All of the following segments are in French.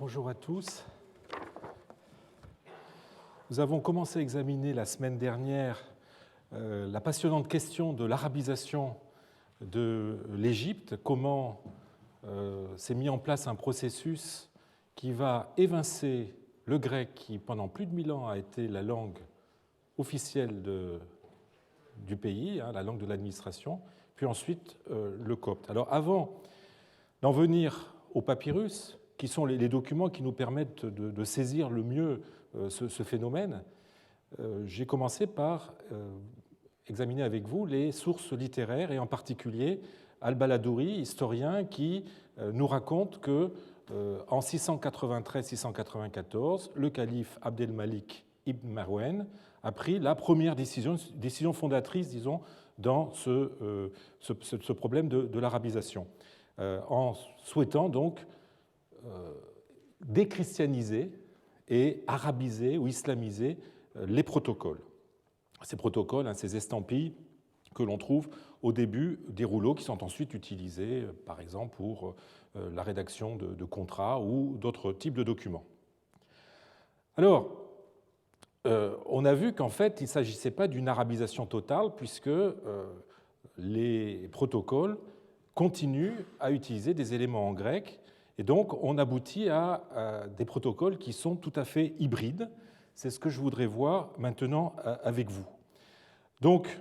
Bonjour à tous. Nous avons commencé à examiner la semaine dernière la passionnante question de l'arabisation de l'Égypte, comment s'est mis en place un processus qui va évincer le grec qui, pendant plus de 1000 ans, a été la langue officielle du pays, la langue de l'administration, puis ensuite le copte. Alors avant d'en venir aux papyrus, qui sont les documents qui nous permettent de saisir le mieux ce phénomène, j'ai commencé par examiner avec vous les sources littéraires, et en particulier Al-Baladouri, historien, qui nous raconte que en 693-694, le calife Abdel-Malik ibn Marwan a pris la première décision fondatrice, disons, dans ce problème de l'arabisation, en souhaitant donc déchristianiser et arabiser ou islamiser les protocoles. Ces protocoles, ces estampilles que l'on trouve au début des rouleaux qui sont ensuite utilisés, par exemple, pour la rédaction de contrats ou d'autres types de documents. Alors, on a vu qu'en fait, il ne s'agissait pas d'une arabisation totale, puisque les protocoles continuent à utiliser des éléments en grec, et donc on aboutit à des protocoles qui sont tout à fait hybrides. C'est ce que je voudrais voir maintenant avec vous. Donc,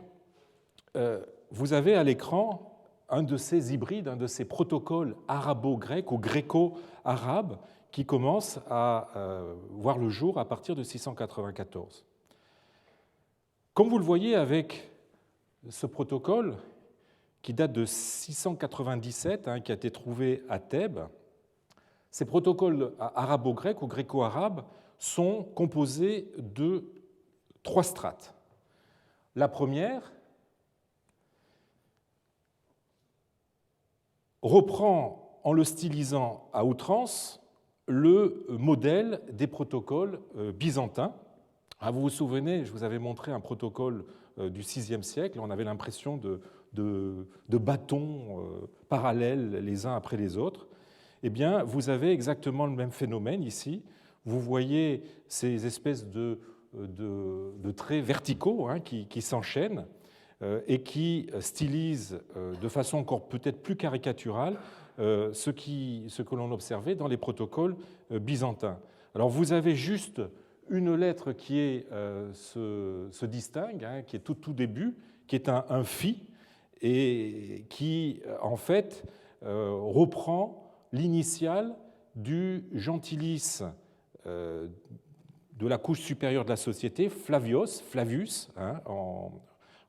vous avez à l'écran un de ces hybrides, un de ces protocoles arabo-grecs ou gréco-arabes qui commencent à voir le jour à partir de 694. Comme vous le voyez avec ce protocole, qui date de 697, qui a été trouvé à Thèbes, ces protocoles arabo-grecs ou gréco-arabes sont composés de 3 strates. La première reprend, en le stylisant à outrance, le modèle des protocoles byzantins. Vous vous souvenez, je vous avais montré un protocole du VIe siècle, on avait l'impression de bâtons parallèles les uns après les autres. Eh bien, vous avez exactement le même phénomène ici. Vous voyez ces espèces de traits verticaux qui s'enchaînent et qui stylisent de façon encore peut-être plus caricaturale ce que l'on observait dans les protocoles byzantins. Alors, vous avez juste une lettre qui se distingue, qui est tout début, qui est un phi, et qui, en fait, reprend l'initiale du gentilice de la couche supérieure de la société, Flavius,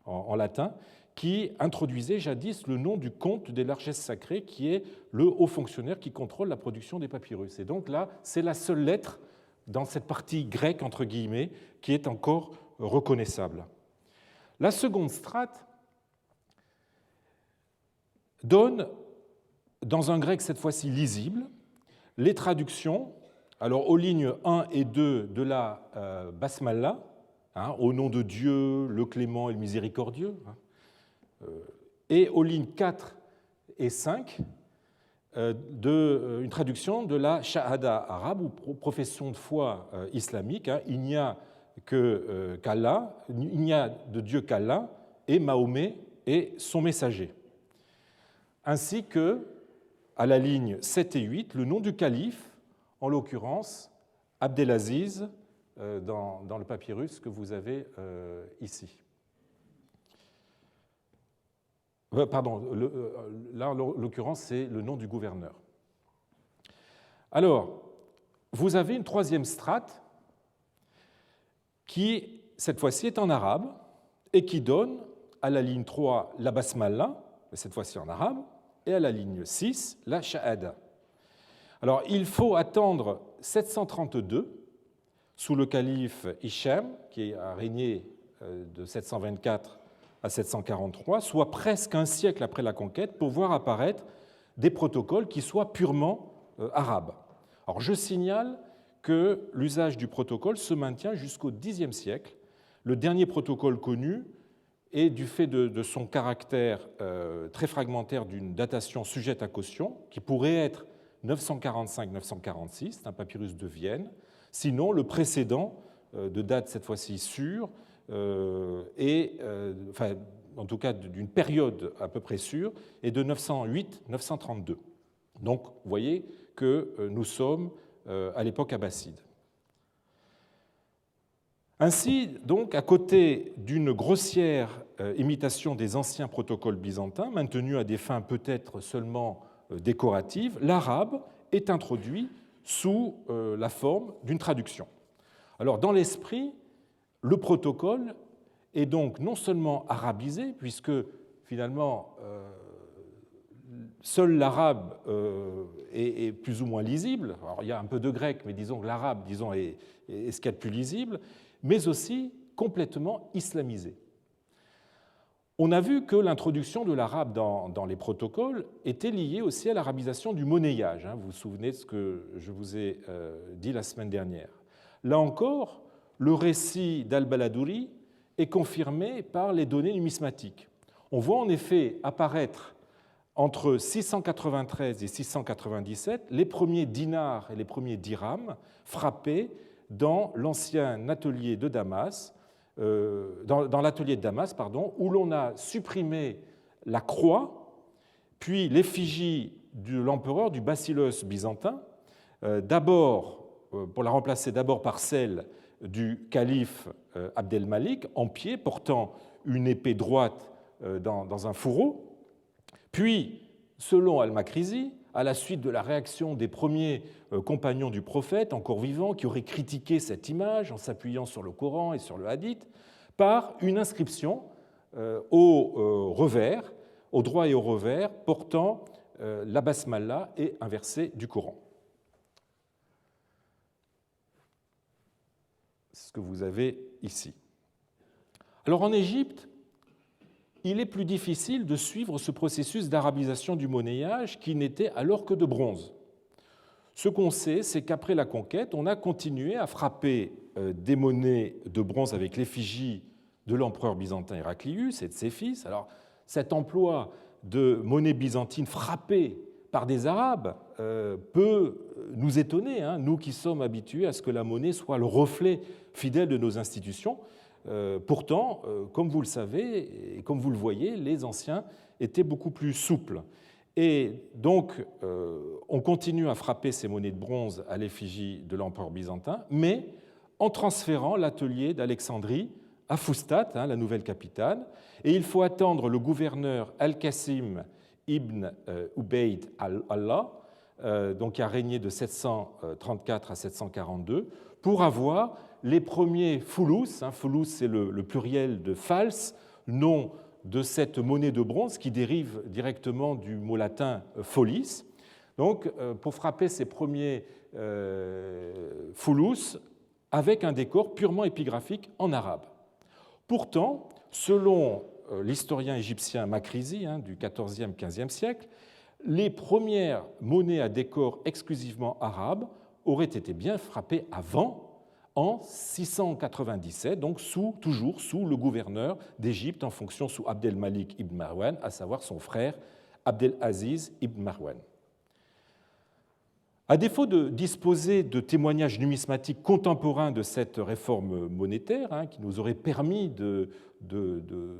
en latin, qui introduisait jadis le nom du comte des largesses sacrées, qui est le haut fonctionnaire qui contrôle la production des papyrus. Et donc là, c'est la seule lettre dans cette partie grecque, entre guillemets, qui est encore reconnaissable. La seconde strate donne, dans un grec cette fois-ci lisible, les traductions, alors aux lignes 1 et 2 de la Basmala, au nom de Dieu, le clément et le miséricordieux, et aux lignes 4 et 5, une traduction de la Shahada arabe, ou profession de foi islamique. Il n'y a qu'Allah, il n'y a de Dieu qu'Allah, et Mahomet est son messager. Ainsi que, à la ligne 7 et 8, le nom du calife, en l'occurrence Abdelaziz, dans le papyrus que vous avez ici. Pardon, là, en l'occurrence, c'est le nom du gouverneur. Alors, vous avez une troisième strate qui, cette fois-ci, est en arabe et qui donne, à la ligne 3, la basmala, cette fois-ci en arabe, et à la ligne 6, la shahada. Alors, il faut attendre 732, sous le calife Hicham, qui a régné de 724 à 743, soit presque un siècle après la conquête, pour voir apparaître des protocoles qui soient purement arabes. Alors, je signale que l'usage du protocole se maintient jusqu'au Xe siècle. Le dernier protocole connu est, du fait de son caractère très fragmentaire, d'une datation sujette à caution, qui pourrait être 945-946, c'est un papyrus de Vienne. Sinon, le précédent, de date cette fois-ci sûre, enfin, en tout cas d'une période à peu près sûre, est de 908-932. Donc, vous voyez que nous sommes à l'époque abbasside. Ainsi, donc, à côté d'une grossière imitation des anciens protocoles byzantins, maintenus à des fins peut-être seulement décoratives, l'arabe est introduit sous la forme d'une traduction. Alors, dans l'esprit, le protocole est donc non seulement arabisé, puisque finalement seul l'arabe est plus ou moins lisible. Alors, il y a un peu de grec, mais disons que l'arabe est ce qu'il y a de plus lisible, mais aussi complètement islamisé. On a vu que l'introduction de l'arabe dans les protocoles était liée aussi à l'arabisation du monnayage. Vous vous souvenez de ce que je vous ai dit la semaine dernière. Là encore, le récit d'Al-Baladouri est confirmé par les données numismatiques. On voit en effet apparaître entre 693 et 697 les premiers dinars et les premiers dirhams frappés dans l'ancien atelier de Damas, dans l'atelier de Damas, où l'on a supprimé la croix, puis l'effigie de l'empereur du bacillus byzantin, pour la remplacer d'abord par celle du calife Abdel-Malik, en pied, portant une épée droite dans un fourreau. Puis, selon Al-Makrizi, à la suite de la réaction des premiers compagnons du prophète, encore vivants, qui auraient critiqué cette image en s'appuyant sur le Coran et sur le Hadith, par une inscription au revers, au droit et au revers, portant la basmala et un verset du Coran. C'est ce que vous avez ici. Alors en Égypte, il est plus difficile de suivre ce processus d'arabisation du monnayage qui n'était alors que de bronze. Ce qu'on sait, c'est qu'après la conquête, on a continué à frapper des monnaies de bronze avec l'effigie de l'empereur byzantin Héraclius et de ses fils. Alors, cet emploi de monnaie byzantine frappée par des Arabes peut nous étonner, nous qui sommes habitués à ce que la monnaie soit le reflet fidèle de nos institutions. Pourtant, comme vous le savez et comme vous le voyez, les anciens étaient beaucoup plus souples. Et donc, on continue à frapper ces monnaies de bronze à l'effigie de l'empereur byzantin, mais en transférant l'atelier d'Alexandrie à Foustat, la nouvelle capitale, et il faut attendre le gouverneur Al-Qasim ibn Ubayd al-Allah, donc qui a régné de 734 à 742, pour avoir les premiers foulous. Foulous, c'est le pluriel de fals, nom de cette monnaie de bronze qui dérive directement du mot latin folis. Donc, pour frapper ces premiers foulous avec un décor purement épigraphique en arabe. Pourtant, selon l'historien égyptien Makrizi du XIVe, XVe siècle, les premières monnaies à décor exclusivement arabe auraient été bien frappées avant, en 697, donc toujours sous le gouverneur d'Égypte en fonction sous Abdel-Malik ibn Marwan, à savoir son frère Abdel-Aziz ibn Marwan. À défaut de disposer de témoignages numismatiques contemporains de cette réforme monétaire, qui nous aurait permis de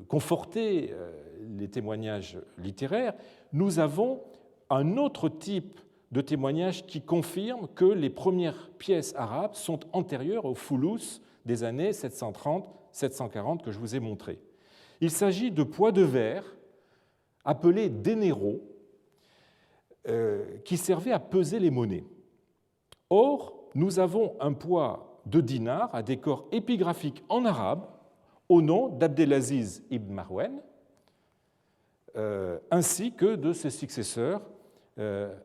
conforter les témoignages littéraires, nous avons un autre type de témoignages qui confirment que les premières pièces arabes sont antérieures aux foulous des années 730-740 que je vous ai montrés. Il s'agit de poids de verre appelés dénéros qui servaient à peser les monnaies. Or, nous avons un poids de dinar à décor épigraphique en arabe au nom d'Abdelaziz ibn Marwan, ainsi que de ses successeurs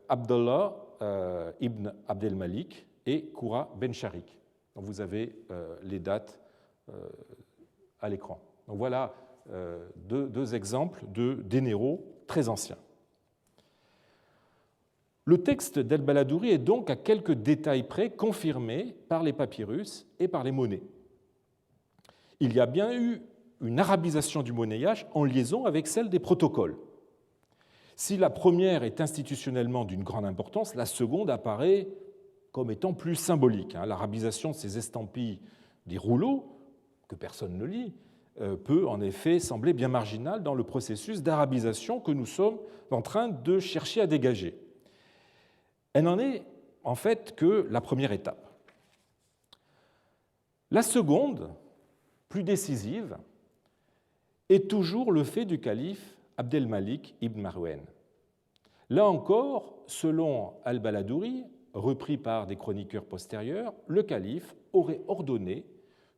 Abdallah ibn Abdel-Malik et Koura ben Sharik. Donc vous avez les dates à l'écran. Donc voilà deux exemples de dénéros très anciens. Le texte d'Al-Baladouri est donc à quelques détails près confirmé par les papyrus et par les monnaies. Il y a bien eu une arabisation du monnayage en liaison avec celle des protocoles. Si la première est institutionnellement d'une grande importance, la seconde apparaît comme étant plus symbolique. L'arabisation de ces estampilles des rouleaux, que personne ne lit, peut en effet sembler bien marginale dans le processus d'arabisation que nous sommes en train de chercher à dégager. Elle n'en est en fait que la première étape. La seconde, plus décisive, est toujours le fait du calife Abdelmalik ibn Marwan. Là encore, selon al-Baladouri, repris par des chroniqueurs postérieurs, le calife aurait ordonné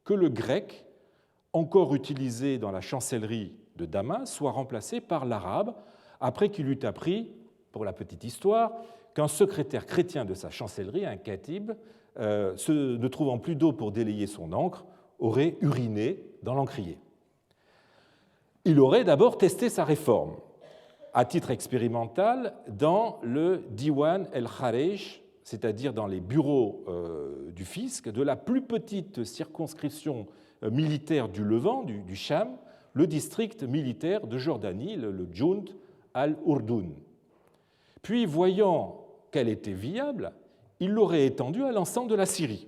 que le grec, encore utilisé dans la chancellerie de Damas, soit remplacé par l'arabe, après qu'il eut appris, pour la petite histoire, qu'un secrétaire chrétien de sa chancellerie, un katib, ne trouvant plus d'eau pour délayer son encre, aurait uriné dans l'encrier. Il aurait d'abord testé sa réforme, à titre expérimental, dans le Diwan el-Kharej, c'est-à-dire dans les bureaux du fisc de la plus petite circonscription militaire du Levant, du Cham, le district militaire de Jordanie, le Djound al-Urdoun. Puis, voyant qu'elle était viable, il l'aurait étendue à l'ensemble de la Syrie.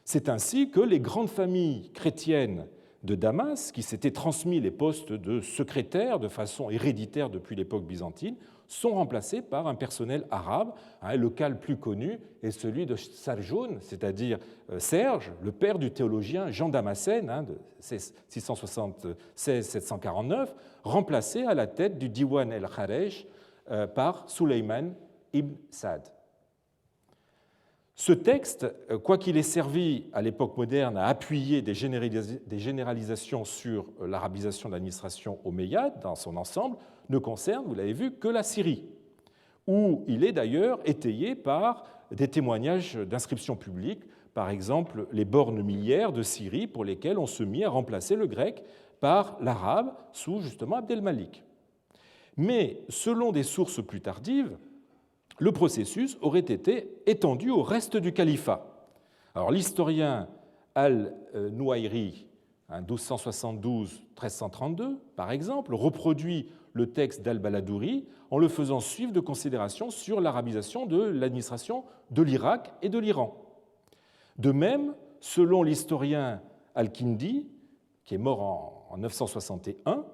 C'est ainsi que les grandes familles chrétiennes de Damas, qui s'étaient transmis les postes de secrétaire de façon héréditaire depuis l'époque byzantine, sont remplacés par un personnel arabe. Le cas le plus connu est celui de Sarjoun, c'est-à-dire Serge, le père du théologien Jean Damascène, de 676-749, remplacé à la tête du Diwan el-Kharej par Sulayman ibn Saad. Ce texte, quoiqu'il ait servi à l'époque moderne à appuyer des généralisations sur l'arabisation de l'administration omeyyade dans son ensemble, ne concerne, vous l'avez vu, que la Syrie, où il est d'ailleurs étayé par des témoignages d'inscriptions publiques, par exemple les bornes milliaires de Syrie pour lesquelles on se mit à remplacer le grec par l'arabe sous justement Abdelmalik. Mais selon des sources plus tardives, le processus aurait été étendu au reste du califat. Alors l'historien al-Nouairi, 1272-1332, par exemple, reproduit le texte d'al-Baladouri en le faisant suivre de considérations sur l'arabisation de l'administration de l'Irak et de l'Iran. De même, selon l'historien al-Kindi, qui est mort en 961,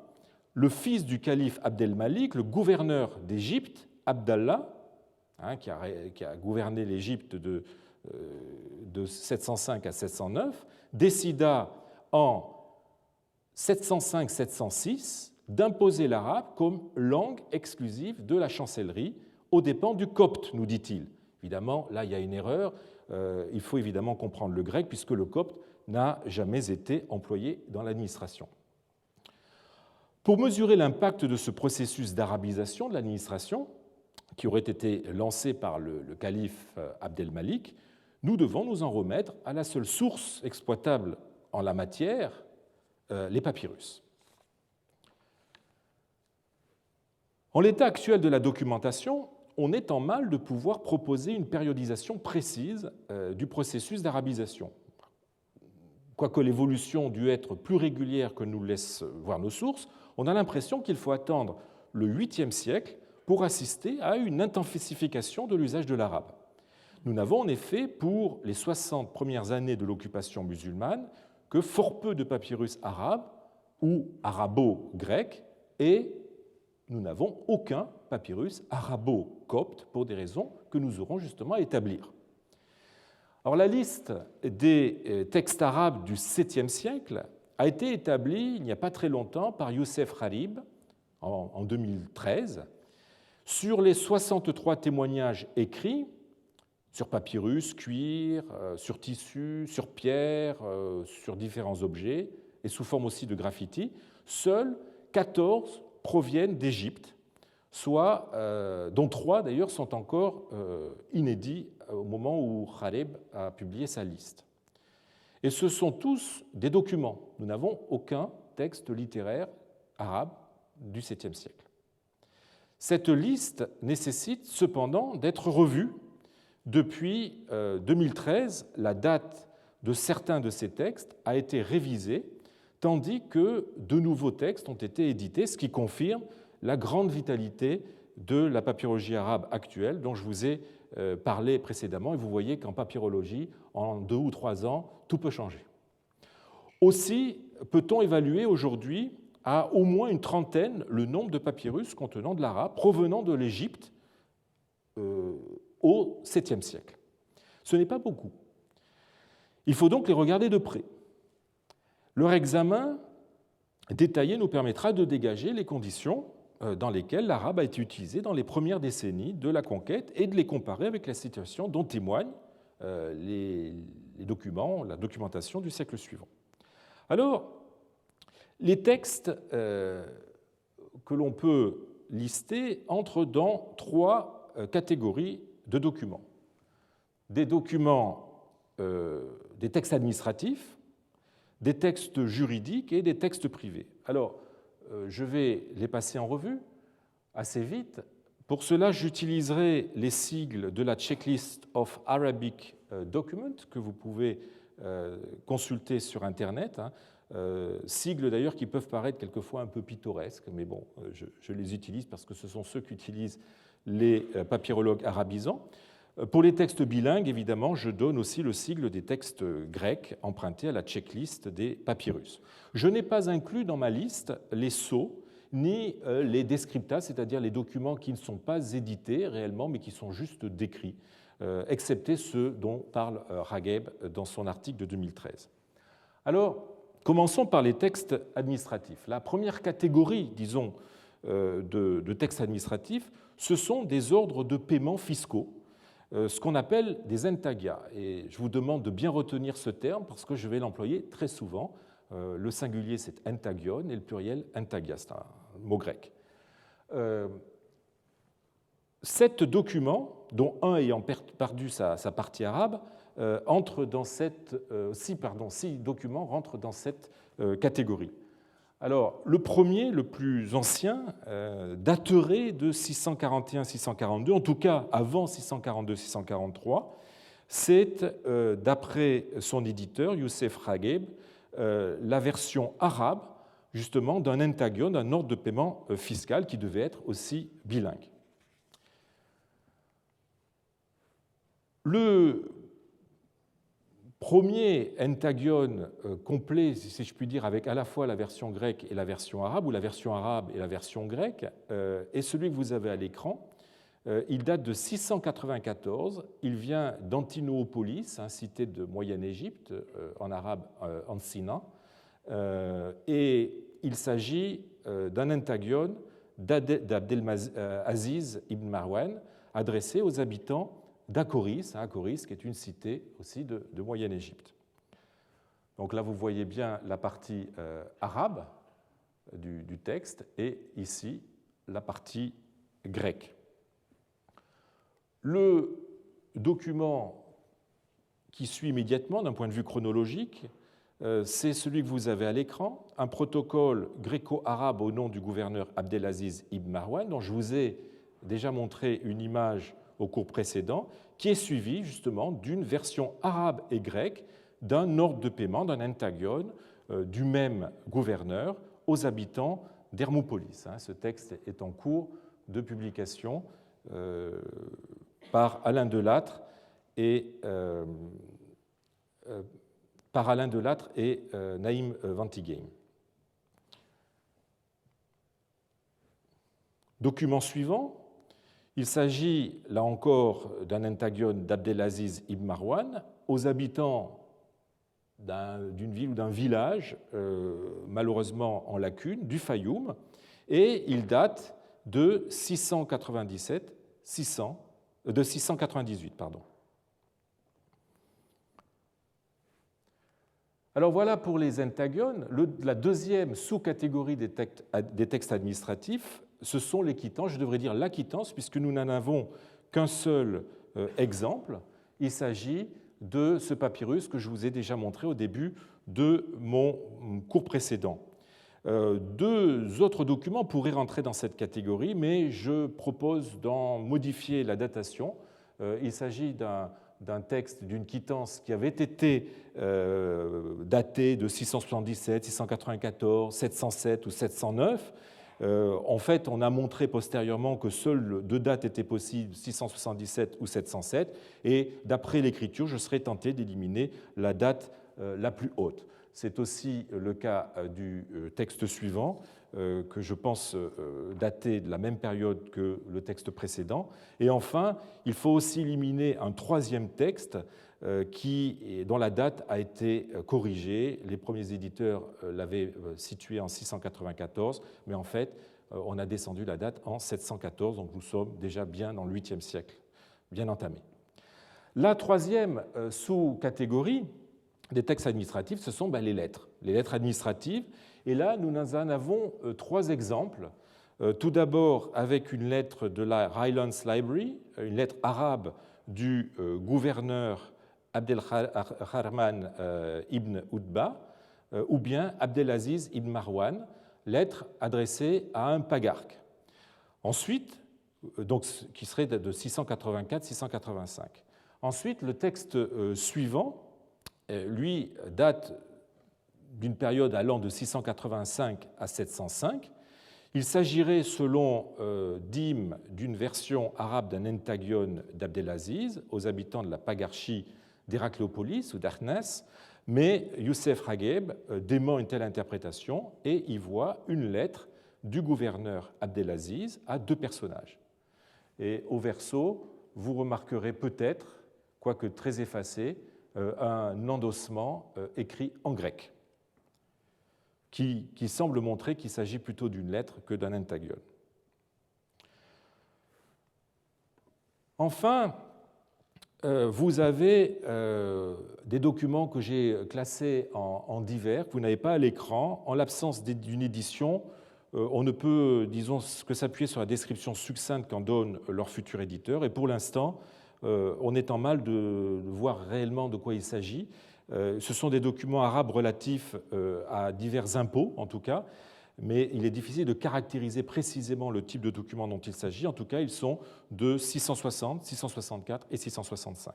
le fils du calife Abdelmalik, le gouverneur d'Égypte, Abdallah, qui a gouverné l'Égypte de 705 à 709, décida en 705-706 d'imposer l'arabe comme langue exclusive de la chancellerie aux dépens du copte, nous dit-il. Évidemment, là, il y a une erreur. Il faut évidemment comprendre le grec, puisque le copte n'a jamais été employé dans l'administration. Pour mesurer l'impact de ce processus d'arabisation de l'administration, qui aurait été lancé par le calife Abdelmalik, nous devons nous en remettre à la seule source exploitable en la matière, les papyrus. En l'état actuel de la documentation, on est en mal de pouvoir proposer une périodisation précise du processus d'arabisation. Quoique l'évolution dû être plus régulière que nous laissent voir nos sources, on a l'impression qu'il faut attendre le 8e siècle pour assister à une intensification de l'usage de l'arabe. Nous n'avons en effet, pour les 60 premières années de l'occupation musulmane, que fort peu de papyrus arabes ou arabo-grecs, et nous n'avons aucun papyrus arabo-copte pour des raisons que nous aurons justement à établir. Alors, la liste des textes arabes du 7e siècle a été établie il n'y a pas très longtemps par Youssef Harib en 2013. Sur les 63 témoignages écrits, sur papyrus, cuir, sur tissu, sur pierre, sur différents objets, et sous forme aussi de graffiti, seuls 14 proviennent d'Égypte, dont 3 d'ailleurs sont encore inédits au moment où Harib a publié sa liste. Et ce sont tous des documents. Nous n'avons aucun texte littéraire arabe du 7e siècle. Cette liste nécessite cependant d'être revue. Depuis 2013, la date de certains de ces textes a été révisée, tandis que de nouveaux textes ont été édités, ce qui confirme la grande vitalité de la papyrologie arabe actuelle dont je vous ai parlé précédemment. Et vous voyez qu'en papyrologie, en 2 ou 3 ans, tout peut changer. Aussi, peut-on évaluer aujourd'hui à au moins une trentaine le nombre de papyrus contenant de l'arabe provenant de l'Égypte au 7e siècle. Ce n'est pas beaucoup. Il faut donc les regarder de près. Leur examen détaillé nous permettra de dégager les conditions dans lesquelles l'arabe a été utilisé dans les premières décennies de la conquête et de les comparer avec la situation dont témoignent les documents, la documentation du siècle suivant. Alors, les textes que l'on peut lister entrent dans 3 catégories de documents. Des documents, des textes administratifs, des textes juridiques et des textes privés. Alors, je vais les passer en revue assez vite. Pour cela, j'utiliserai les sigles de la Checklist of Arabic Documents que vous pouvez consulter sur Internet. Sigles d'ailleurs qui peuvent paraître quelquefois un peu pittoresques, mais bon, je les utilise parce que ce sont ceux qu'utilisent les papyrologues arabisants. Pour les textes bilingues, évidemment, je donne aussi le sigle des textes grecs empruntés à la checklist des papyrus. Je n'ai pas inclus dans ma liste les sceaux ni les descripta, c'est-à-dire les documents qui ne sont pas édités réellement, mais qui sont juste décrits, excepté ceux dont parle Ragheb dans son article de 2013. Alors, commençons par les textes administratifs. La première catégorie, disons, de textes administratifs, ce sont des ordres de paiement fiscaux, ce qu'on appelle des entagia. Et je vous demande de bien retenir ce terme parce que je vais l'employer très souvent. Le singulier, c'est entagion, et le pluriel entagia, c'est un mot grec. 7 documents, dont un ayant perdu sa partie arabe, entrent dans cette, 6 documents rentrent dans cette catégorie. Alors, le premier, le plus ancien, daterait de 641-642, en tout cas avant 642-643. C'est, d'après son éditeur, Youssef Ragheb, la version arabe, justement, d'un entagion, d'un ordre de paiement fiscal qui devait être aussi bilingue. Le premier entagion complet, si je puis dire, avec à la fois la version grecque et la version arabe, ou la version arabe et la version grecque, est celui que vous avez à l'écran. Il date de 694, il vient d'Antinoopolis, cité de Moyenne-Égypte, en arabe Ancina, et il s'agit d'un entagion d'Abdelaziz ibn Marwan, adressé aux habitants d'Achoris, Achoris qui est une cité aussi de Moyenne-Égypte. Donc là, vous voyez bien la partie arabe du texte et ici la partie grecque. Le document qui suit immédiatement d'un point de vue chronologique, c'est celui que vous avez à l'écran, un protocole gréco-arabe au nom du gouverneur Abdelaziz ibn Marwan, dont je vous ai déjà montré une image au cours précédent, qui est suivi justement d'une version arabe et grecque d'un ordre de paiement, d'un entagion du même gouverneur aux habitants d'Hermopolis. Ce texte est en cours de publication par Alain Delattre et Naïm Ventigame. Document suivant. Il s'agit, là encore, d'un entagion d'Abdelaziz ibn Marwan aux habitants d'une ville ou d'un village, malheureusement en lacune, du Fayoum, et il date de 698. Alors voilà pour les entagions. La deuxième sous-catégorie des textes administratifs, ce sont les quittances, je devrais dire la quittance, puisque nous n'en avons qu'un seul exemple. Il s'agit de ce papyrus que je vous ai déjà montré au début de mon cours précédent. 2 autres documents pourraient rentrer dans cette catégorie, mais je propose d'en modifier la datation. Il s'agit d'un texte, d'une quittance qui avait été datée de 677, 694, 707 ou 709, En fait, on a montré postérieurement que seules deux dates étaient possibles, 677 ou 707, et d'après l'écriture, je serais tenté d'éliminer la date la plus haute. C'est aussi le cas du texte suivant, que je pense dater de la même période que le texte précédent. Et enfin, il faut aussi éliminer un troisième texte dont la date a été corrigée. Les premiers éditeurs l'avaient situé en 694, mais en fait, on a descendu la date en 714, donc nous sommes déjà bien dans le 8e siècle, bien entamé. La troisième sous-catégorie des textes administratifs, ce sont les lettres administratives. Et là, nous en avons trois exemples. Tout d'abord, avec une lettre de la Highlands Library, une lettre arabe du gouverneur Abdelrahman ibn Utba, ou bien Abdelaziz ibn Marwan, lettre adressée à un pagarque. Ensuite, donc, qui serait de 684-685. Ensuite, le texte suivant, lui, date d'une période allant de 685 à 705. Il s'agirait, selon Dim, d'une version arabe d'un entagion d'Abdelaziz aux habitants de la pagarchie d'Héracléopolis ou d'Arnès, mais Youssef Ragheb dément une telle interprétation et y voit une lettre du gouverneur Abdelaziz à deux personnages. Et au verso, vous remarquerez peut-être, quoique très effacé, un endossement écrit en grec, qui semble montrer qu'il s'agit plutôt d'une lettre que d'un entagion. Enfin, vous avez des documents que j'ai classés en divers, que vous n'avez pas à l'écran. En l'absence d'une édition, on ne peut, disons, que s'appuyer sur la description succincte qu'en donne leur futur éditeur. Et pour l'instant, on est en mal de voir réellement de quoi il s'agit. Ce sont des documents arabes relatifs à divers impôts, en tout cas, mais il est difficile de caractériser précisément le type de document dont il s'agit. En tout cas, ils sont de 660, 664 et 665.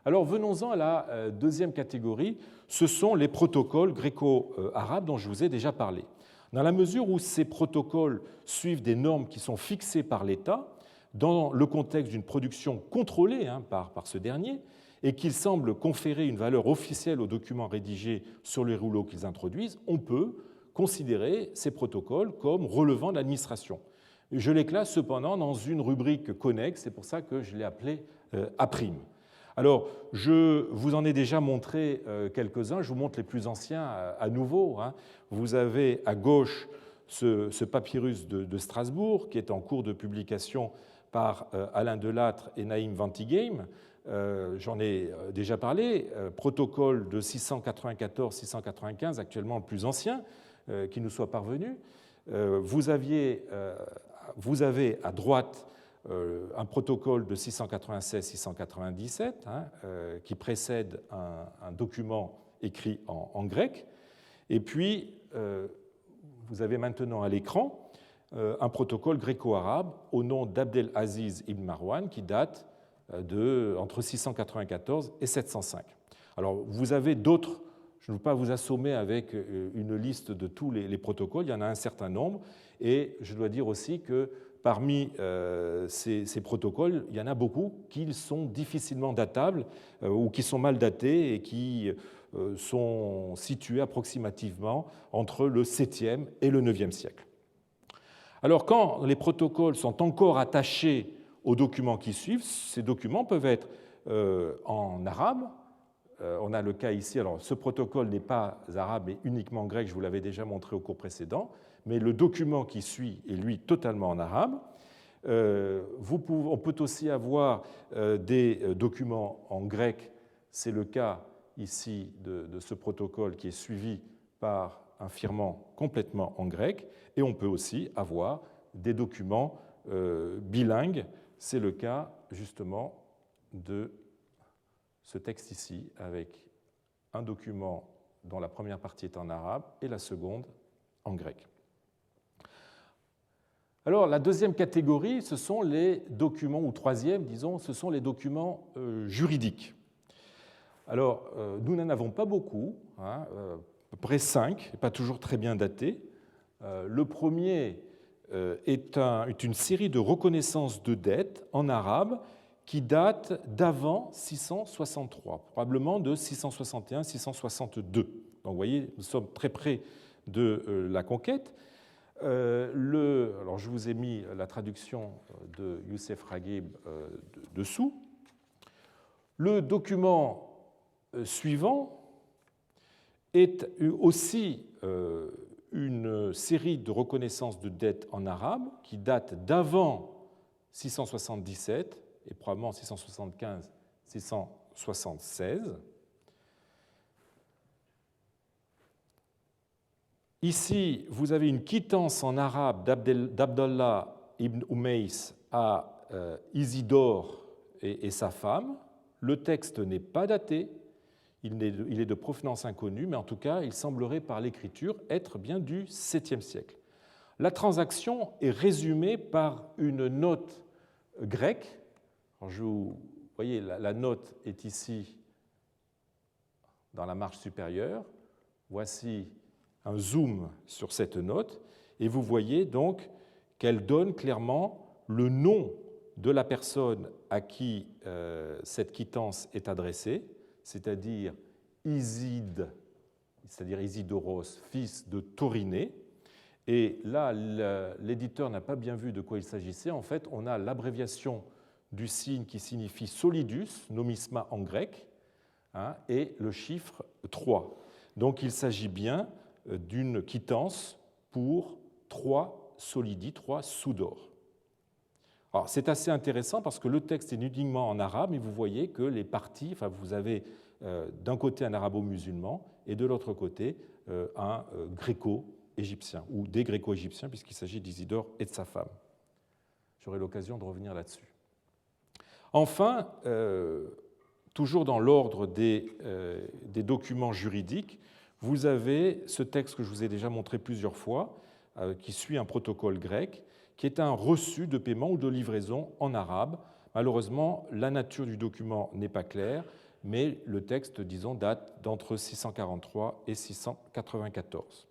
Alors venons-en à la deuxième catégorie, ce sont les protocoles gréco-arabes dont je vous ai déjà parlé. Dans la mesure où ces protocoles suivent des normes qui sont fixées par l'État, dans le contexte d'une production contrôlée par ce dernier, et qu'ils semblent conférer une valeur officielle aux documents rédigés sur les rouleaux qu'ils introduisent, on peut considérer ces protocoles comme relevant de l'administration. Je les classe cependant dans une rubrique connexe, c'est pour ça que je l'ai appelé A'. Alors, je vous en ai déjà montré quelques-uns, je vous montre les plus anciens à nouveau. Vous avez à gauche ce papyrus de Strasbourg, qui est en cours de publication par Alain Delattre et Naïm Ventigame. J'en ai déjà parlé, protocole de 694-695, actuellement le plus ancien qui nous soit parvenu. Vous avez à droite un protocole de 696-697 qui précède un document écrit en grec. Et puis, vous avez maintenant à l'écran un protocole gréco-arabe au nom d'Abdelaziz ibn Marwan qui date entre 694 et 705. Alors, vous avez d'autres, je ne veux pas vous assommer avec une liste de tous les protocoles, il y en a un certain nombre, et je dois dire aussi que parmi ces protocoles, il y en a beaucoup qui sont difficilement datables ou qui sont mal datés et qui sont situés approximativement entre le 7e et le 9e siècle. Alors, quand les protocoles sont encore attachés aux documents qui suivent, ces documents peuvent être en arabe. On a le cas ici, alors ce protocole n'est pas arabe mais uniquement grec, je vous l'avais déjà montré au cours précédent, mais le document qui suit est lui totalement en arabe. On peut aussi avoir des documents en grec, c'est le cas ici de ce protocole qui est suivi par un firmant complètement en grec, et on peut aussi avoir des documents bilingues, c'est le cas justement de ce texte ici, avec un document dont la première partie est en arabe et la seconde en grec. Alors, la deuxième catégorie, ce sont les documents, ou troisième, disons, ce sont les documents juridiques. Alors, nous n'en avons pas beaucoup, à peu près 5, pas toujours très bien datés. Le premier, est une série de reconnaissances de dettes en arabe qui date d'avant 663, probablement de 661-662. Donc vous voyez, nous sommes très près de la conquête. Alors je vous ai mis la traduction de Youssef Raghib dessous. Le document suivant est aussi une série de reconnaissances de dettes en arabe qui date d'avant 677 et probablement 675-676. Ici, vous avez une quittance en arabe d'Abdallah ibn Umays à Isidore et sa femme. Le texte n'est pas daté, il est de provenance inconnue, mais en tout cas, il semblerait par l'écriture être bien du 7e siècle. La transaction est résumée par une note grecque. Vous voyez, la note est ici dans la marge supérieure. Voici un zoom sur cette note, et vous voyez donc qu'elle donne clairement le nom de la personne à qui cette quittance est adressée, c'est-à-dire Iside, c'est-à-dire Isidoros, fils de Toriné. Et là, l'éditeur n'a pas bien vu de quoi il s'agissait. En fait, on a l'abréviation du signe qui signifie solidus, nomisma en grec, et le chiffre 3. Donc il s'agit bien d'une quittance pour 3 solidi, 3 sous d'or. Alors, c'est assez intéressant parce que le texte est uniquement en arabe, et vous voyez que les parties, vous avez d'un côté un arabo-musulman et de l'autre côté un gréco-égyptien, ou des gréco-égyptiens, puisqu'il s'agit d'Isidore et de sa femme. J'aurai l'occasion de revenir là-dessus. Enfin, toujours dans l'ordre des documents juridiques, vous avez ce texte que je vous ai déjà montré plusieurs fois, qui suit un protocole grec, qui est un reçu de paiement ou de livraison en arabe. Malheureusement, la nature du document n'est pas claire, mais le texte, disons, date d'entre 643 et 694.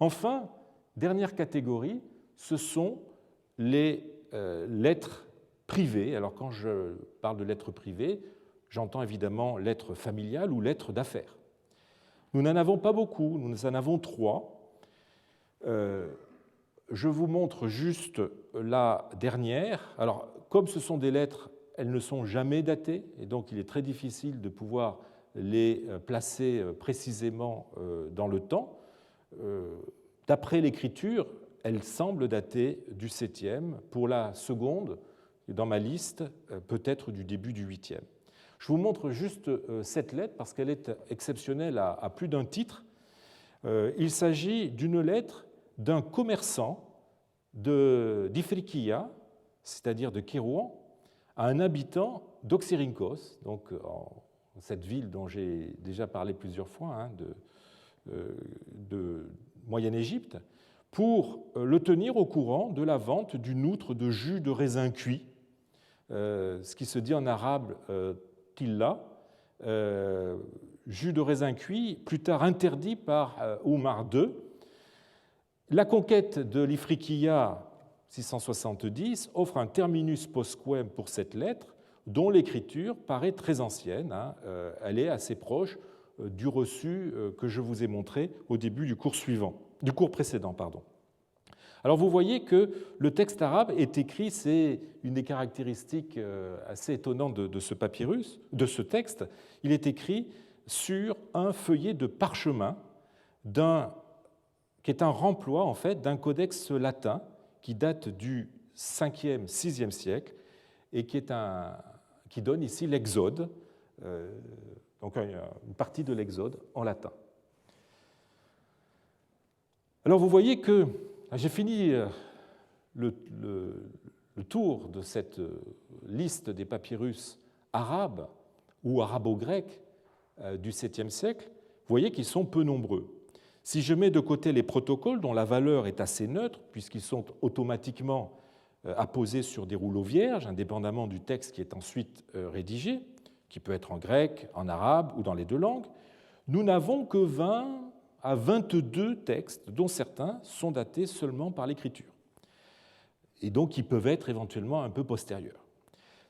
Enfin, dernière catégorie, ce sont les lettres privées. Alors quand je parle de lettres privées, j'entends évidemment lettres familiales ou lettres d'affaires. Nous n'en avons pas beaucoup, nous en avons 3. Je vous montre juste la dernière. Alors, comme ce sont des lettres, elles ne sont jamais datées, et donc il est très difficile de pouvoir les placer précisément dans le temps. D'après l'écriture, elles semblent dater du 7e. Pour la seconde, dans ma liste, peut-être du début du 8e. Je vous montre juste cette lettre parce qu'elle est exceptionnelle à plus d'un titre. Il s'agit d'une lettre d'un commerçant d'Ifriqiya, c'est-à-dire de Kérouan, à un habitant d'Oxyrhynchos, donc cette ville dont j'ai déjà parlé plusieurs fois, de Moyenne-Égypte, pour le tenir au courant de la vente d'une outre de jus de raisin cuit, ce qui se dit en arabe tilla, jus de raisin cuit, plus tard interdit par Oumar II. La conquête de l'Ifriqiya 670 offre un terminus postquem pour cette lettre, dont l'écriture paraît très ancienne. Elle est assez proche du reçu que je vous ai montré au début du cours précédent. Alors vous voyez que le texte arabe est écrit, c'est une des caractéristiques assez étonnantes de ce papyrus, de ce texte, il est écrit sur un feuillet de parchemin qui est un remploi en fait d'un codex latin qui date du 5e, 6e siècle et qui donne ici l'Exode, donc une partie de l'Exode en latin. Alors vous voyez que j'ai fini le tour de cette liste des papyrus arabes ou arabo-grecs du 7e siècle. Vous voyez qu'ils sont peu nombreux. Si je mets de côté les protocoles dont la valeur est assez neutre, puisqu'ils sont automatiquement apposés sur des rouleaux vierges, indépendamment du texte qui est ensuite rédigé, qui peut être en grec, en arabe ou dans les deux langues, nous n'avons que 20 à 22 textes, dont certains sont datés seulement par l'écriture. et donc qui peuvent être éventuellement un peu postérieurs.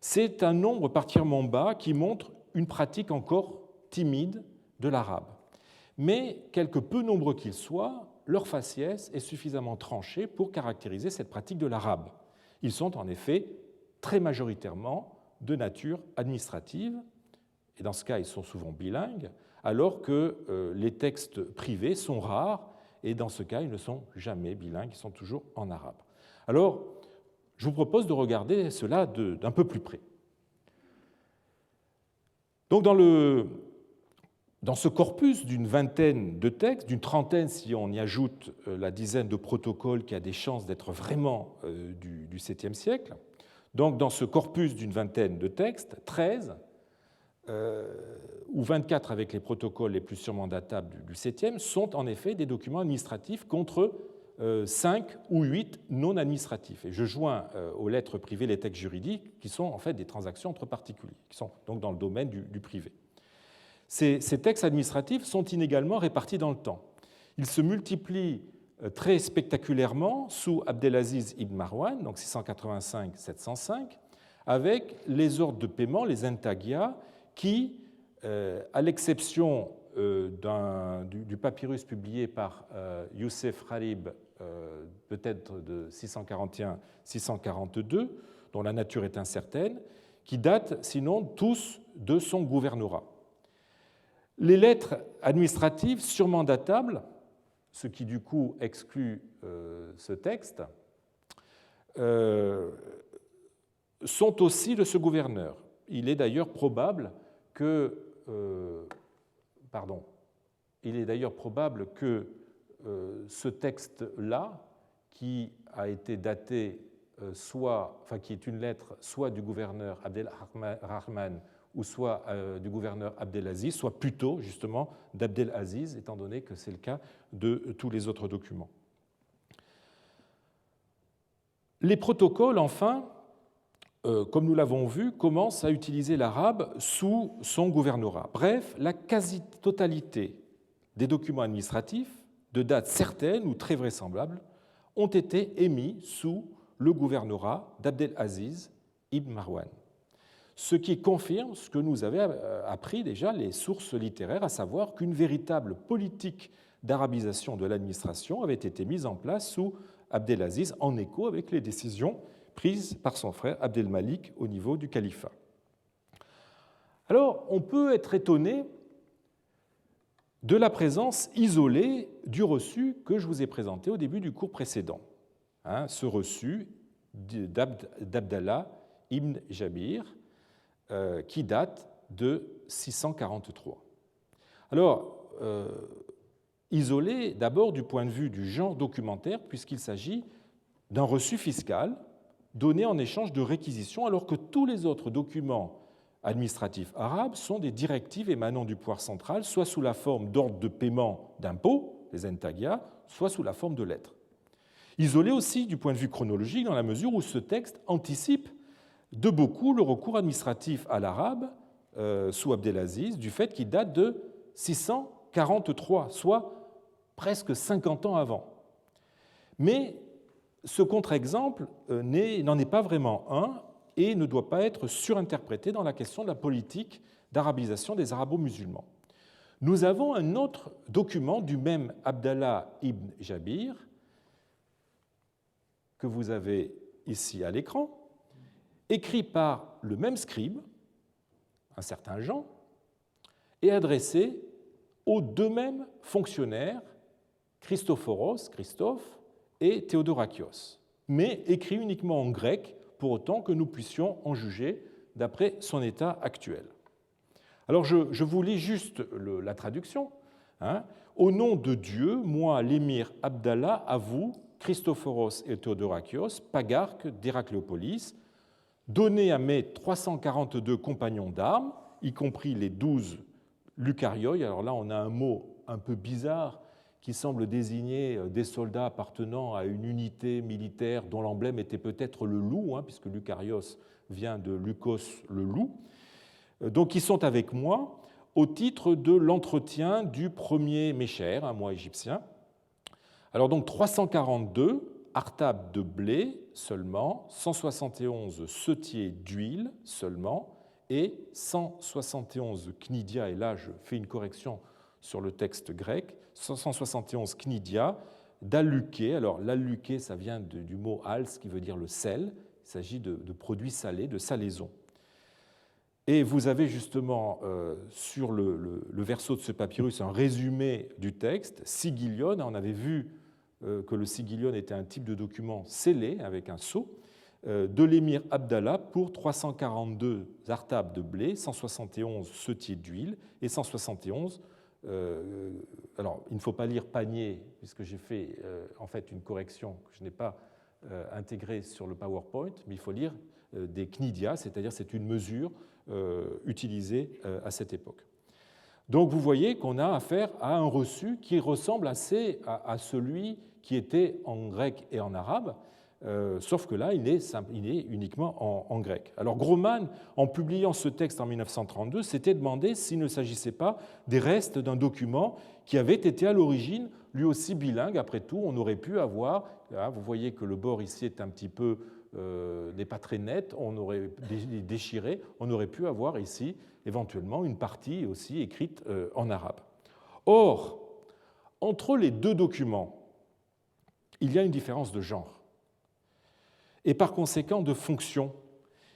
C'est un nombre particulièrement bas qui montre une pratique encore timide de l'arabe. Mais, quelque peu nombreux qu'ils soient, leur faciès est suffisamment tranché pour caractériser cette pratique de l'arabe. Ils sont en effet très majoritairement de nature administrative, et dans ce cas, ils sont souvent bilingues, alors que les textes privés sont rares, et dans ce cas, ils ne sont jamais bilingues, ils sont toujours en arabe. Alors, je vous propose de regarder cela d'un peu plus près. Donc, dans ce corpus d'une vingtaine de textes, d'une trentaine si on y ajoute la dizaine de protocoles qui a des chances d'être vraiment du 7e siècle, donc dans ce corpus d'une vingtaine de textes, 13 ou 24 avec les protocoles les plus sûrement datables du 7e sont en effet des documents administratifs contre 5 ou 8 non administratifs. Et je joins aux lettres privées les textes juridiques qui sont en fait des transactions entre particuliers, qui sont donc dans le domaine du privé. Ces textes administratifs sont inégalement répartis dans le temps. Ils se multiplient très spectaculairement sous Abdelaziz ibn Marwan, donc 685-705, avec les ordres de paiement, les intagia, qui, à l'exception du papyrus publié par Youssef Harib, peut-être de 641-642, dont la nature est incertaine, qui datent sinon tous de son gouvernorat. Les lettres administratives sûrement datables, ce qui du coup exclut ce texte, sont aussi de ce gouverneur. Il est d'ailleurs probable que, ce texte-là, qui a été daté qui est une lettre soit du gouverneur Abdelrahman ou soit du gouverneur Abdelaziz, soit plutôt justement d'Abdelaziz, étant donné que c'est le cas de tous les autres documents. Les protocoles, enfin, comme nous l'avons vu, commencent à utiliser l'arabe sous son gouvernorat. Bref, la quasi-totalité des documents administratifs, de date certaine ou très vraisemblable, ont été émis sous le gouvernorat d'Abdelaziz ibn Marwan. Ce qui confirme ce que nous avaient appris déjà les sources littéraires, à savoir qu'une véritable politique d'arabisation de l'administration avait été mise en place sous Abdelaziz, en écho avec les décisions prises par son frère Abdelmalik au niveau du califat. Alors, on peut être étonné de la présence isolée du reçu que je vous ai présenté au début du cours précédent. Ce reçu d'Abdallah ibn Jabir, qui date de 643. Alors, isolé d'abord du point de vue du genre documentaire, puisqu'il s'agit d'un reçu fiscal donné en échange de réquisitions, alors que tous les autres documents administratifs arabes sont des directives émanant du pouvoir central, soit sous la forme d'ordres de paiement d'impôts, les intagia, soit sous la forme de lettres. Isolé aussi du point de vue chronologique, dans la mesure où ce texte anticipe de beaucoup le recours administratif à l'arabe sous Abdelaziz, du fait qu'il date de 643, soit presque 50 ans avant. Mais ce contre-exemple n'en est pas vraiment un et ne doit pas être surinterprété dans la question de la politique d'arabisation des arabo-musulmans. Nous avons un autre document du même Abdallah ibn Jabir, que vous avez ici à l'écran, écrit par le même scribe, un certain Jean, et adressé aux deux mêmes fonctionnaires, Christophoros, Christophe, et Théodorakios, mais écrit uniquement en grec, pour autant que nous puissions en juger d'après son état actuel. Alors je vous lis juste la traduction. Au nom de Dieu, moi, l'émir Abdallah, à vous, Christophoros et Théodorakios, pagarques d'Héracléopolis, donnez à mes 342 compagnons d'armes, y compris les 12 Lucarioi. Alors là, on a un mot un peu bizarre qui semble désigner des soldats appartenant à une unité militaire dont l'emblème était peut-être le loup, puisque Lucarios vient de Lucos, le loup. Donc, ils sont avec moi au titre de l'entretien du premier Mécher, un mois égyptien. Alors donc 342 artabes de blé, seulement, 171 setiers d'huile seulement, et 171 cnidia, et là je fais une correction sur le texte grec, 171 cnidia d'aluké. Alors l'aluké, ça vient du mot als, qui veut dire le sel. Il s'agit de produits salés, de salaisons. Et vous avez justement sur le verso de ce papyrus un résumé du texte, sigillion. On avait vu que le sigillion était un type de document scellé avec un sceau, de l'émir Abdallah pour 342 artabes de blé, 171 setiers d'huile et 171. Alors, il ne faut pas lire panier, puisque j'ai fait en fait une correction que je n'ai pas intégrée sur le PowerPoint, mais il faut lire des cnidia, c'est-à-dire c'est une mesure utilisée à cette époque. Donc vous voyez qu'on a affaire à un reçu qui ressemble assez à celui qui était en grec et en arabe, sauf que là, il est uniquement en grec. Alors Groman, en publiant ce texte en 1932, s'était demandé s'il ne s'agissait pas des restes d'un document qui avait été à l'origine lui aussi bilingue. Après tout, on aurait pu avoir, vous voyez que le bord ici est un petit peu, n'est pas très net, on aurait déchiré, on aurait pu avoir ici éventuellement une partie aussi écrite en arabe. Or, entre les deux documents, il y a une différence de genre et par conséquent de fonction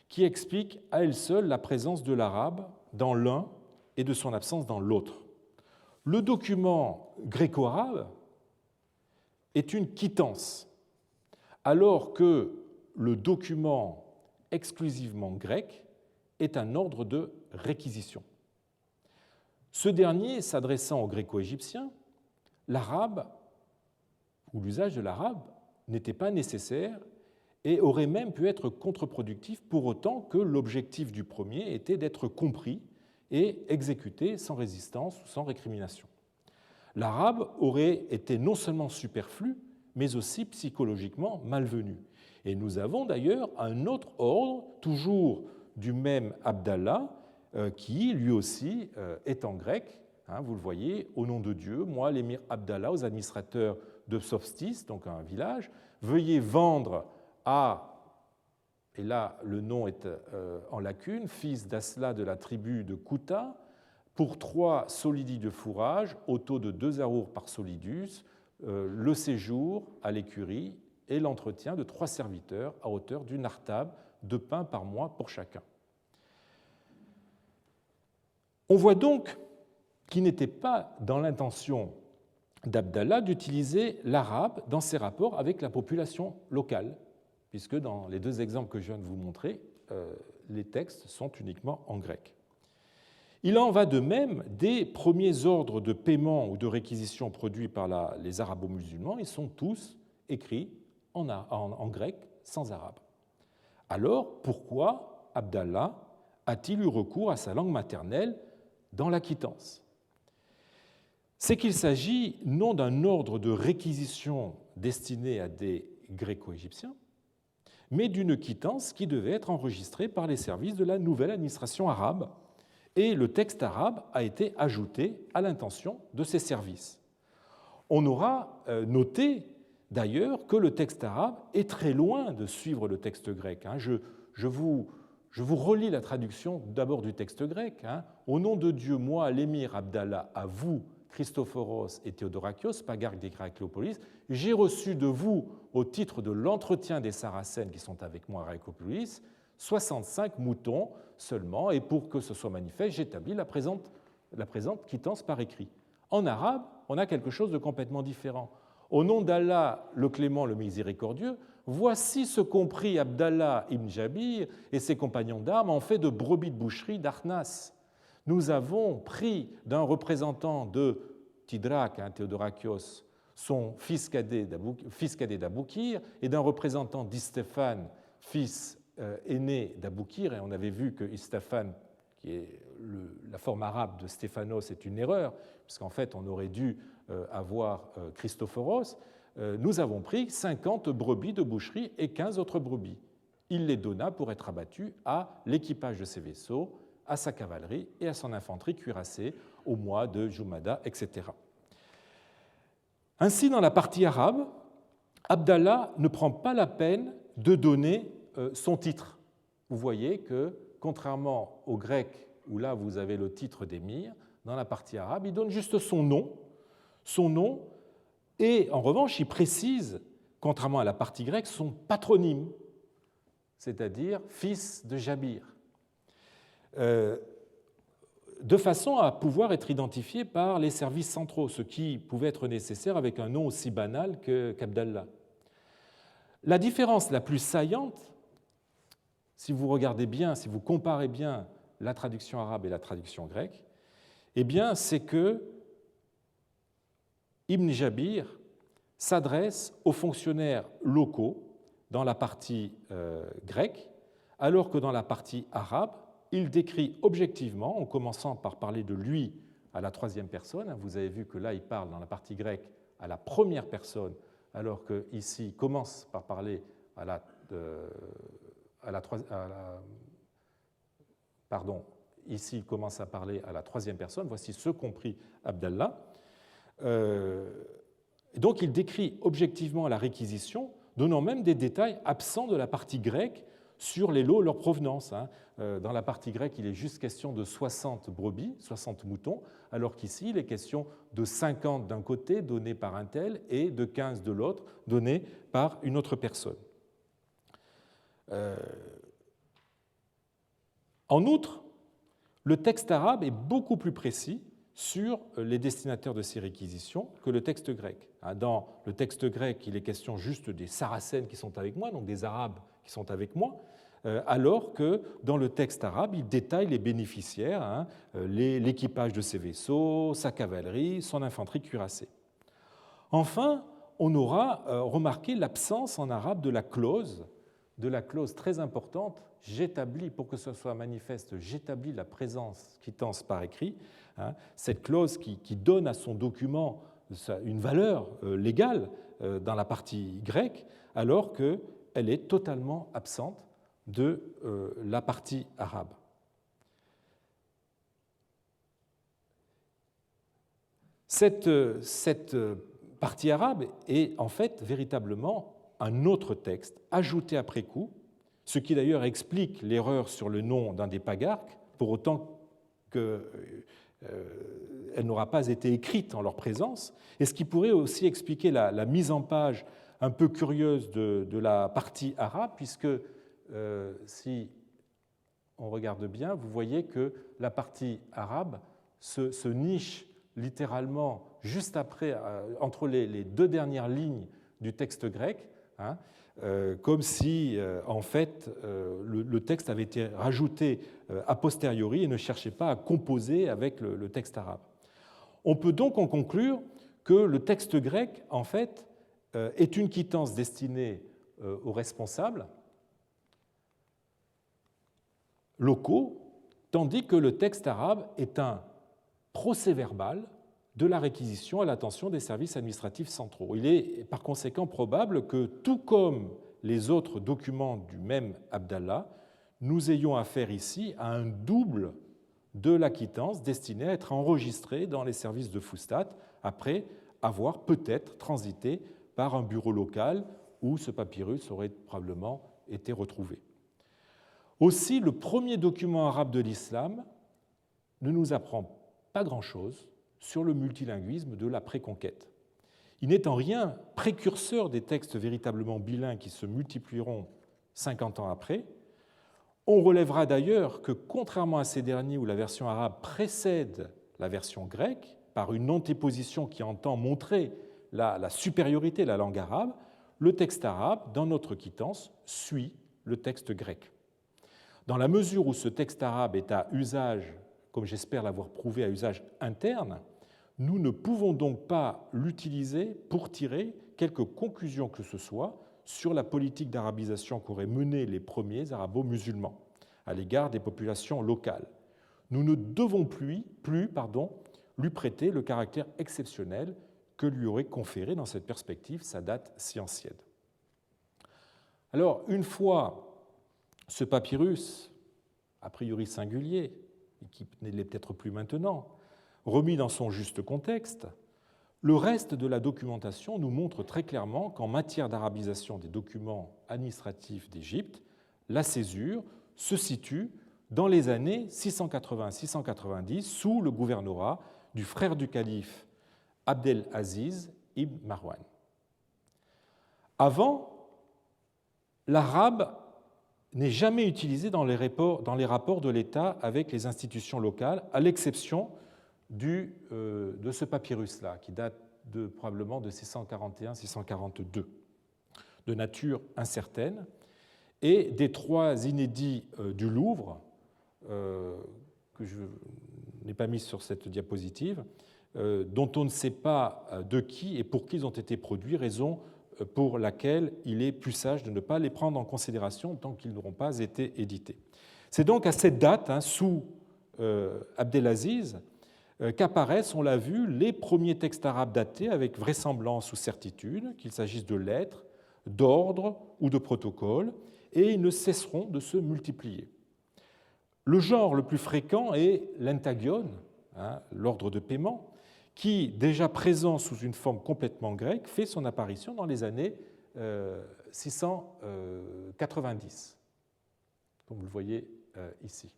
qui explique à elle seule la présence de l'arabe dans l'un et de son absence dans l'autre. Le document gréco-arabe est une quittance, alors que le document exclusivement grec est un ordre de réquisition. Ce dernier, s'adressant aux gréco-égyptiens, l'arabe, ou l'usage de l'arabe, n'était pas nécessaire et aurait même pu être contre-productif pour autant que l'objectif du premier était d'être compris et exécuté sans résistance ou sans récrimination. L'arabe aurait été non seulement superflu, mais aussi psychologiquement malvenu. Et nous avons d'ailleurs un autre ordre, toujours du même Abdallah, qui lui aussi est en grec. Vous le voyez, au nom de Dieu, moi, l'émir Abdallah, aux administrateurs de Sofstis, donc un village, veuillez vendre à, et là le nom est en lacune, fils d'Asla de la tribu de Kouta, pour 3 solidis de fourrage, au taux de 2 arours par solidus, le séjour à l'écurie et l'entretien de 3 serviteurs à hauteur d'une artabe de pain par mois pour chacun. On voit donc qu'il n'était pas dans l'intention d'Abdallah d'utiliser l'arabe dans ses rapports avec la population locale, puisque dans les 2 exemples que je viens de vous montrer, les textes sont uniquement en grec. Il en va de même des premiers ordres de paiement ou de réquisition produits par les arabo-musulmans, ils sont tous écrits en grec sans arabe. Alors, pourquoi Abdallah a-t-il eu recours à sa langue maternelle dans la quittance? C'est qu'il s'agit non d'un ordre de réquisition destiné à des gréco-égyptiens, mais d'une quittance qui devait être enregistrée par les services de la nouvelle administration arabe, et le texte arabe a été ajouté à l'intention de ces services. On aura noté d'ailleurs que le texte arabe est très loin de suivre le texte grec. Je vous relis la traduction d'abord du texte grec. Au nom de Dieu, moi, l'émir Abdallah, à vous, Christophoros et Théodorakios, pagarques des Hérakliopolis, j'ai reçu de vous, au titre de l'entretien des Saracènes qui sont avec moi à Hérakliopolis, 65 moutons seulement, et pour que ce soit manifeste, j'établis la présente quittance par écrit. En arabe, on a quelque chose de complètement différent. Au nom d'Allah, le clément, le miséricordieux, voici ce qu'ont pris Abdallah ibn Jabir et ses compagnons d'armes en fait de brebis de boucherie d'Arnas. Nous avons pris d'un représentant de Tidrak, Théodorakios, son fils cadet d'Aboukir, et d'un représentant d'Istéphane, fils aîné d'Aboukir, et on avait vu que Istéphane, qui est la forme arabe de Stéphanos, est une erreur, puisqu'en fait on aurait dû avoir Christophoros. Nous avons pris 50 brebis de boucherie et 15 autres brebis. Il les donna pour être abattus à l'équipage de ses vaisseaux, à sa cavalerie et à son infanterie cuirassée au mois de Jumada, etc. Ainsi, dans la partie arabe, Abdallah ne prend pas la peine de donner son titre. Vous voyez que, contrairement au grec, où là vous avez le titre d'émir, dans la partie arabe, il donne juste son nom, et en revanche, il précise, contrairement à la partie grecque, son patronyme, c'est-à-dire fils de Jabir, de façon à pouvoir être identifié par les services centraux, ce qui pouvait être nécessaire avec un nom aussi banal qu'Abdallah. La différence la plus saillante, si vous regardez bien, si vous comparez bien la traduction arabe et la traduction grecque, eh bien, c'est que Ibn Jabir s'adresse aux fonctionnaires locaux dans la partie grecque, alors que dans la partie arabe, il décrit objectivement, en commençant par parler de lui à la troisième personne. Vous avez vu que là, il parle dans la partie grecque à la première personne, alors qu'ici, il commence par parler ici, il commence à parler à la troisième personne. Voici ce compris Abdallah. Donc, il décrit objectivement la réquisition, donnant même des détails absents de la partie grecque sur les lots, leur provenance. Dans la partie grecque, il est juste question de 60 brebis, 60 moutons, alors qu'ici, il est question de 50 d'un côté, donnés par un tel, et de 15 de l'autre, donnés par une autre personne. En outre, le texte arabe est beaucoup plus précis sur les destinataires de ces réquisitions que le texte grec. Dans le texte grec, il est question juste des Saracènes qui sont avec moi, donc des Arabes qui sont avec moi, alors que dans le texte arabe, il détaille les bénéficiaires, l'équipage de ses vaisseaux, sa cavalerie, son infanterie cuirassée. Enfin, on aura remarqué l'absence en arabe de la clause très importante, j'établis, pour que ce soit manifeste, j'établis la présence quittance par écrit, cette clause qui donne à son document une valeur légale dans la partie grecque, alors qu'elle est totalement absente de la partie arabe. Cette partie arabe est en fait véritablement un autre texte ajouté après coup, ce qui d'ailleurs explique l'erreur sur le nom d'un des pagarques, pour autant qu'elle n'aura pas été écrite en leur présence, et ce qui pourrait aussi expliquer la mise en page un peu curieuse de la partie arabe, puisque si on regarde bien, vous voyez que la partie arabe se niche littéralement juste après, entre les deux dernières lignes du texte grec, comme si, en fait, le texte avait été rajouté a posteriori et ne cherchait pas à composer avec le texte arabe. On peut donc en conclure que le texte grec, en fait, est une quittance destinée aux responsables locaux, tandis que le texte arabe est un procès-verbal de la réquisition à l'attention des services administratifs centraux. Il est par conséquent probable que, tout comme les autres documents du même Abdallah, nous ayons affaire ici à un double de la quittance destiné à être enregistré dans les services de Fustat après avoir peut-être transité par un bureau local où ce papyrus aurait probablement été retrouvé. Aussi, le premier document arabe de l'islam ne nous apprend pas grand-chose sur le multilinguisme de la préconquête. Il n'est en rien précurseur des textes véritablement bilingues qui se multiplieront 50 ans après. On relèvera d'ailleurs que, contrairement à ces derniers où la version arabe précède la version grecque, par une antéposition qui entend montrer la supériorité de la langue arabe, le texte arabe, dans notre quittance, suit le texte grec. Dans la mesure où ce texte arabe est à usage, comme j'espère l'avoir prouvé, à usage interne, nous ne pouvons donc pas l'utiliser pour tirer quelque conclusion que ce soit sur la politique d'arabisation qu'auraient menée les premiers arabo-musulmans à l'égard des populations locales. Nous ne devons plus lui prêter le caractère exceptionnel que lui aurait conféré dans cette perspective sa date si ancienne. Alors, une fois ce papyrus, a priori singulier, et qui ne l'est peut-être plus maintenant, remis dans son juste contexte, Le reste de la documentation nous montre très clairement qu'en matière d'arabisation des documents administratifs d'Égypte, la césure se situe dans les années 680-690 sous le gouvernorat du frère du calife Abdel Aziz ibn Marwan. Avant, l'arabe n'est jamais utilisé dans les rapports de l'État avec les institutions locales, à l'exception de ce papyrus-là, qui date probablement de 641-642, de nature incertaine, et des 3 inédits du Louvre, que je n'ai pas mis sur cette diapositive, dont on ne sait pas de qui et pour qui ils ont été produits, raison pour laquelle il est plus sage de ne pas les prendre en considération tant qu'ils n'auront pas été édités. C'est donc à cette date, sous Abdelaziz, qu'apparaissent, on l'a vu, les premiers textes arabes datés avec vraisemblance ou certitude, qu'il s'agisse de lettres, d'ordres ou de protocoles, et ils ne cesseront de se multiplier. Le genre le plus fréquent est l'entagion, l'ordre de paiement, qui, déjà présent sous une forme complètement grecque, fait son apparition dans les années 690, comme vous le voyez ici,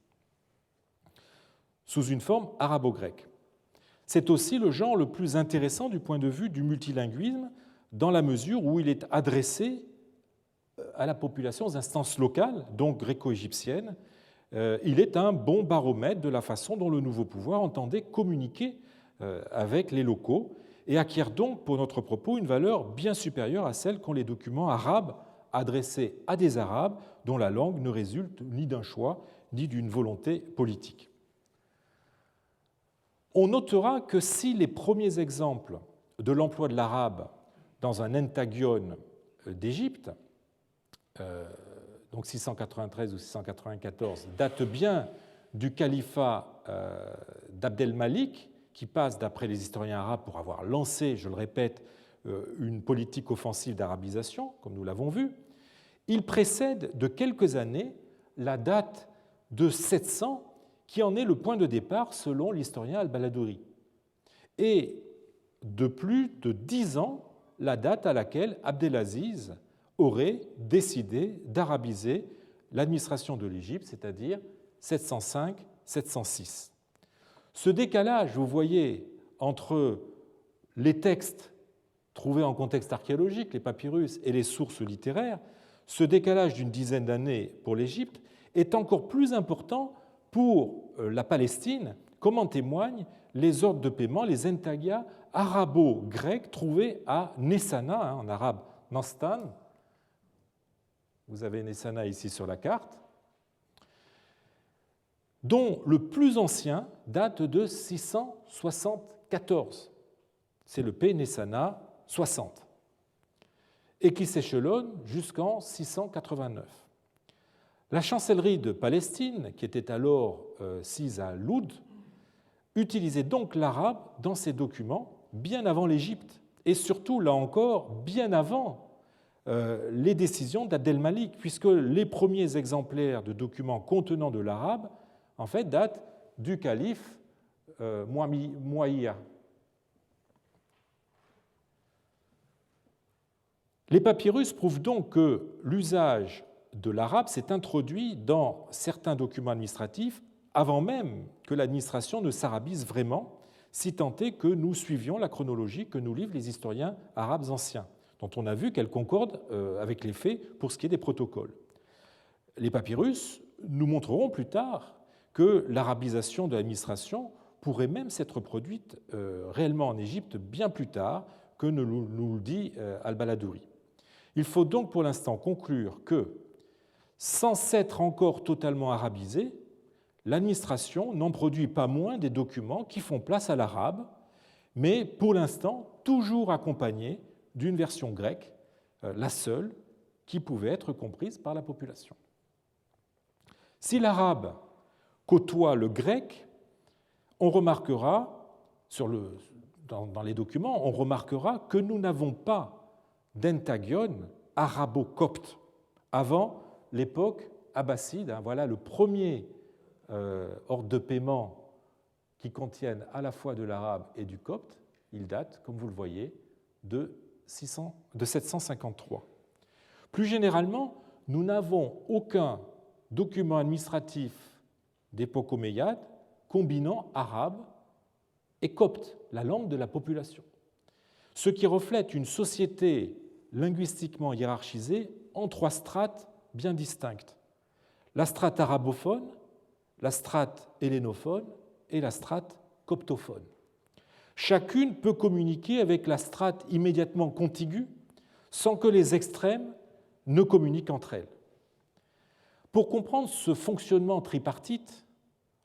sous une forme arabo-grecque. C'est aussi le genre le plus intéressant du point de vue du multilinguisme, dans la mesure où il est adressé à la population, aux instances locales, donc gréco-égyptiennes. Il est un bon baromètre de la façon dont le nouveau pouvoir entendait communiquer avec les locaux et acquiert donc, pour notre propos, une valeur bien supérieure à celle qu'ont les documents arabes adressés à des Arabes dont la langue ne résulte ni d'un choix ni d'une volonté politique. On notera que si les premiers exemples de l'emploi de l'arabe dans un entagion d'Égypte, donc 693 ou 694, datent bien du califat d'Abdel Malik, qui passe, d'après les historiens arabes, pour avoir lancé, je le répète, une politique offensive d'arabisation, comme nous l'avons vu, il précède de quelques années la date de 700, qui en est le point de départ selon l'historien al-Baladouri, et de plus de 10 ans la date à laquelle Abdelaziz aurait décidé d'arabiser l'administration de l'Égypte, c'est-à-dire 705-706. Ce décalage, vous voyez, entre les textes trouvés en contexte archéologique, les papyrus, et les sources littéraires, ce décalage d'une dizaine d'années pour l'Égypte est encore plus important pour la Palestine, comme en témoignent les ordres de paiement, les entagia arabo-grecs trouvés à Nessana, en arabe Nastan. Vous avez Nessana ici sur la carte, dont le plus ancien date de 674. C'est le P Nessana 60, et qui s'échelonne jusqu'en 689. La chancellerie de Palestine, qui était alors sise à Loud, utilisait donc l'arabe dans ses documents bien avant l'Égypte, et surtout, là encore, bien avant les décisions d'Abdel Malik, puisque les premiers exemplaires de documents contenant de l'arabe en fait, datent du calife Mouawiya. Les papyrus prouvent donc que l'usage de l'arabe s'est introduit dans certains documents administratifs avant même que l'administration ne s'arabise vraiment, si tant est que nous suivions la chronologie que nous livrent les historiens arabes anciens, dont on a vu qu'elle concorde avec les faits pour ce qui est des protocoles. Les papyrus nous montreront plus tard que l'arabisation de l'administration pourrait même s'être produite réellement en Égypte bien plus tard que nous le dit al-Baladouri. Il faut donc pour l'instant conclure que, sans s'être encore totalement arabisée, l'administration n'en produit pas moins des documents qui font place à l'arabe, mais pour l'instant toujours accompagnés d'une version grecque, la seule qui pouvait être comprise par la population. Si l'arabe côtoie le grec, on remarquera, dans les documents, on remarquera que nous n'avons pas d'entagion arabo-copte avant l'époque abbasside. Voilà le premier ordre de paiement qui contiennent à la fois de l'arabe et du copte, il date, comme vous le voyez, de 753. Plus généralement, nous n'avons aucun document administratif d'époque omeyyade combinant arabe et copte, la langue de la population, ce qui reflète une société linguistiquement hiérarchisée en 3 strates bien distinctes. La strate arabophone, la strate hellénophone et la strate coptophone. Chacune peut communiquer avec la strate immédiatement contiguë sans que les extrêmes ne communiquent entre elles. Pour comprendre ce fonctionnement tripartite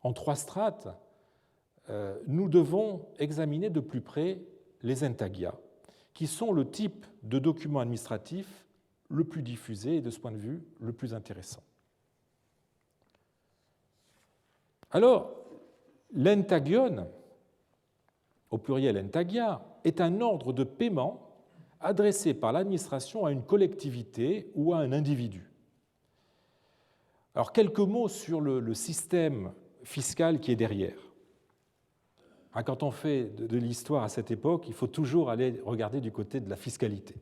en 3 strates, nous devons examiner de plus près les intaglias, qui sont le type de document administratif le plus diffusé et de ce point de vue le plus intéressant. Alors, l'intaglione, au pluriel intaglia, est un ordre de paiement adressé par l'administration à une collectivité ou à un individu. Alors, quelques mots sur le système fiscal qui est derrière. Quand on fait de l'histoire à cette époque, il faut toujours aller regarder du côté de la fiscalité.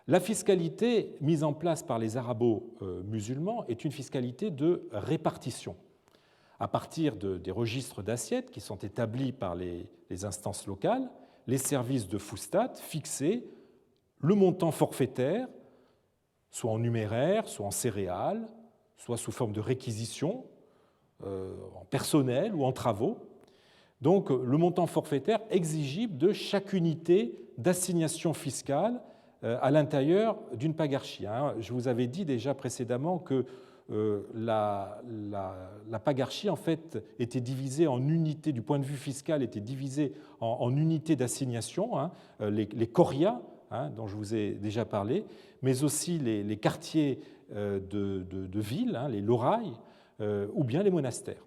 La fiscalité mise en place par les arabo-musulmans est une fiscalité de répartition, à partir des registres d'assiettes qui sont établis par les instances locales, les services de Foustat fixaient le montant forfaitaire, soit en numéraire, soit en céréales, soit sous forme de réquisition, en personnel ou en travaux. Donc le montant forfaitaire exigible de chaque unité d'assignation fiscale à l'intérieur d'une pagarchie. Je vous avais dit déjà précédemment que la pagarchie en fait était divisée en unités, du point de vue fiscal, était divisée en unités d'assignation, les corias, dont je vous ai déjà parlé, mais aussi les quartiers de ville, les lorailles, ou bien les monastères.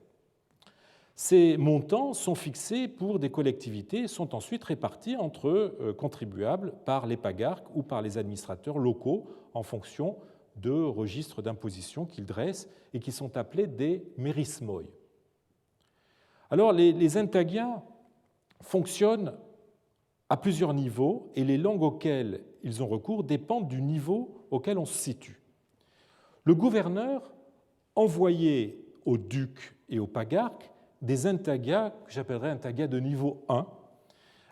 Ces montants sont fixés pour des collectivités et sont ensuite répartis entre contribuables par les pagarques ou par les administrateurs locaux en fonction de registres d'imposition qu'ils dressent et qui sont appelés des mérismoi. Alors, les intaglias fonctionnent à plusieurs niveaux et les langues auxquelles ils ont recours dépendent du niveau auquel on se situe. Le gouverneur envoyait aux ducs et aux pagarques des intaglias que j'appellerais intaglias de niveau 1,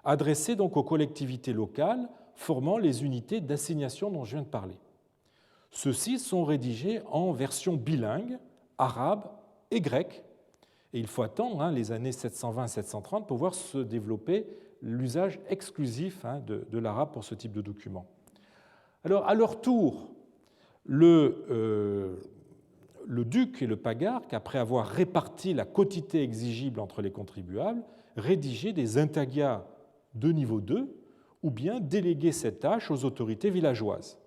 adressés donc aux collectivités locales formant les unités d'assignation dont je viens de parler. Ceux-ci sont rédigés en version bilingue, arabe et grecque, et il faut attendre les années 720-730 pour voir se développer l'usage exclusif de l'arabe pour ce type de document. Alors, à leur tour, le duc et le pagarque, après avoir réparti la quotité exigible entre les contribuables, rédigeaient des intaglias de niveau 2 ou bien déléguaient cette tâche aux autorités villageoises.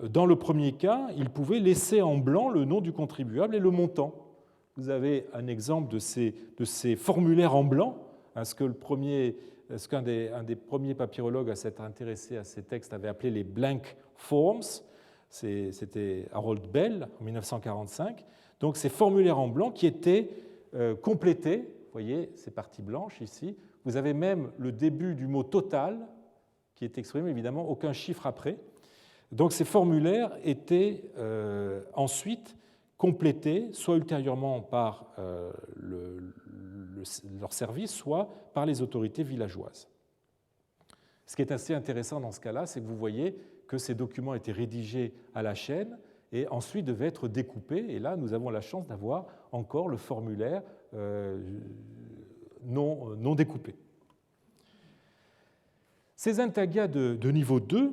Dans le premier cas, ils pouvaient laisser en blanc le nom du contribuable et le montant. Vous avez un exemple de ces formulaires en blanc, ce qu'un des premiers papyrologues à s'être intéressé à ces textes avait appelé les blank forms. C'était Harold Bell en 1945. Donc ces formulaires en blanc qui étaient complétés, vous voyez ces parties blanches ici, vous avez même le début du mot total qui est exprimé, évidemment aucun chiffre après. Donc ces formulaires étaient ensuite complétés, soit ultérieurement par leur service, soit par les autorités villageoises. Ce qui est assez intéressant dans ce cas-là, c'est que vous voyez que ces documents étaient rédigés à la chaîne et ensuite devaient être découpés. Et là, nous avons la chance d'avoir encore le formulaire non découpé. Ces intaglias de niveau 2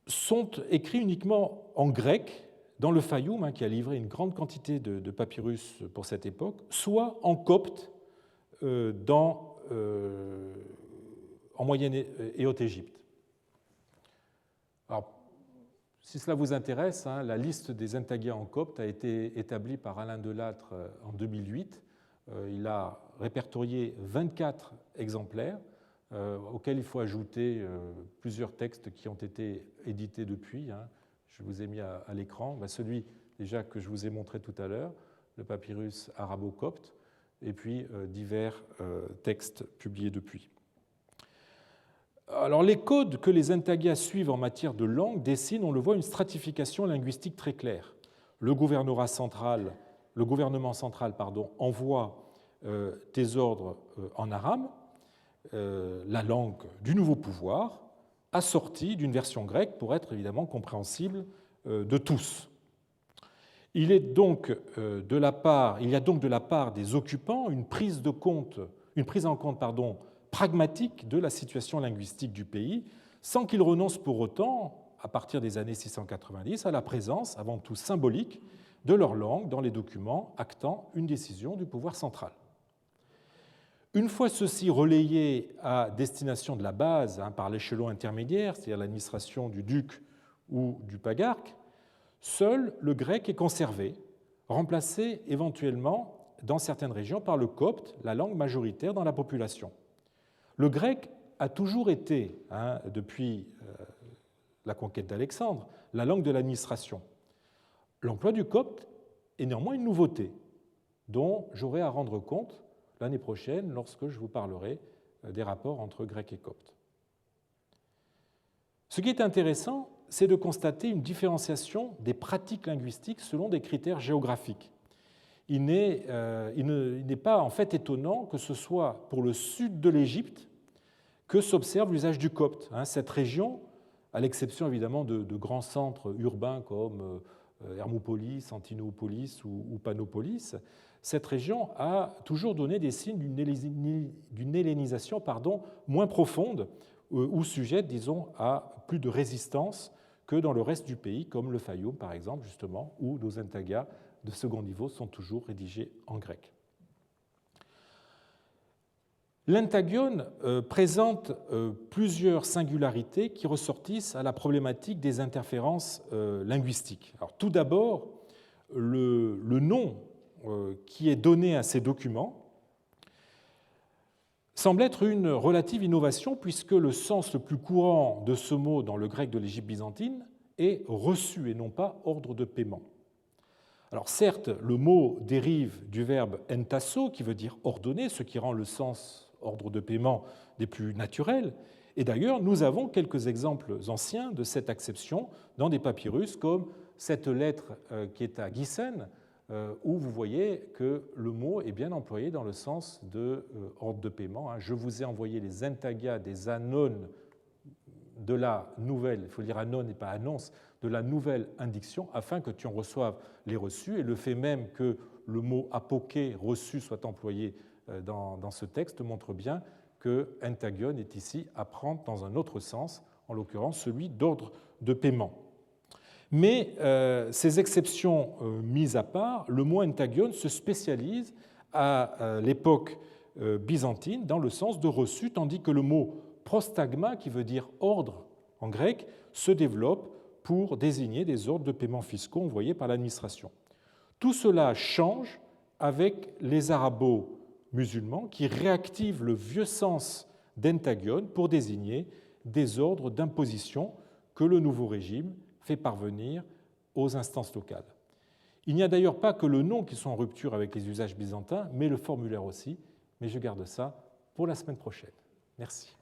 sont écrits uniquement en grec dans le Fayoum, qui a livré une grande quantité de papyrus pour cette époque, soit en copte en Moyenne et Haute-Égypte. Alors, si cela vous intéresse, la liste des intaglias en copte a été établie par Alain Delattre en 2008. Il a répertorié 24 exemplaires auxquels il faut ajouter plusieurs textes qui ont été édités depuis. Je vous ai mis à l'écran celui déjà que je vous ai montré tout à l'heure, le papyrus arabo-copte, et puis divers textes publiés depuis. Alors, les codes que les Intaglias suivent en matière de langue dessinent, on le voit, une stratification linguistique très claire. Le gouvernement central envoie des ordres en arabe, la langue du nouveau pouvoir, assortie d'une version grecque pour être évidemment compréhensible de tous. Il y a donc de la part des occupants une prise en compte pragmatique de la situation linguistique du pays, sans qu'ils renoncent pour autant, à partir des années 690, à la présence, avant tout symbolique, de leur langue dans les documents actant une décision du pouvoir central. Une fois ceci relayé à destination de la base par l'échelon intermédiaire, c'est-à-dire l'administration du duc ou du pagarque, seul le grec est conservé, remplacé éventuellement dans certaines régions par le copte, la langue majoritaire dans la population. Le grec a toujours été, depuis la conquête d'Alexandre, la langue de l'administration. L'emploi du copte est néanmoins une nouveauté dont j'aurai à rendre compte l'année prochaine lorsque je vous parlerai des rapports entre grec et copte. Ce qui est intéressant, c'est de constater une différenciation des pratiques linguistiques selon des critères géographiques. Il n'est pas en fait étonnant que ce soit pour le sud de l'Égypte que s'observe l'usage du copte. Cette région, à l'exception évidemment de grands centres urbains comme Hermopolis, Antinopolis ou Panopolis, cette région a toujours donné des signes d'une hellénisation moins profonde ou sujette, disons, à plus de résistance que dans le reste du pays, comme le Fayoum, par exemple, justement, où nos Intaglias de second niveau sont toujours rédigés en grec. L'intagione présente plusieurs singularités qui ressortissent à la problématique des interférences linguistiques. Alors, tout d'abord, le nom qui est donné à ces documents semble être une relative innovation puisque le sens le plus courant de ce mot dans le grec de l'Égypte byzantine est reçu et non pas ordre de paiement. Alors certes, le mot dérive du verbe entasso qui veut dire ordonner, ce qui rend le sens ordre de paiement des plus naturels. Et d'ailleurs, nous avons quelques exemples anciens de cette acception dans des papyrus, comme cette lettre qui est à Gissen, où vous voyez que le mot est bien employé dans le sens de ordre de paiement. Je vous ai envoyé les Intaglias des anones de la nouvelle, il faut dire anon et pas annonce, de la nouvelle indiction, afin que tu en reçoives les reçus. Et le fait même que le mot apoké, reçu, soit employé dans ce texte montre bien que intagione est ici à prendre dans un autre sens, en l'occurrence celui d'ordre de paiement. Mais ces exceptions mises à part, le mot intagione se spécialise à l'époque byzantine dans le sens de reçu, tandis que le mot prostagma, qui veut dire ordre en grec, se développe pour désigner des ordres de paiement fiscaux envoyés par l'administration. Tout cela change avec les arabo-musulmans qui réactivent le vieux sens d'intagione pour désigner des ordres d'imposition que le nouveau régime fait parvenir aux instances locales. Il n'y a d'ailleurs pas que le nom qui soit en rupture avec les usages byzantins, mais le formulaire aussi. Mais je garde ça pour la semaine prochaine. Merci.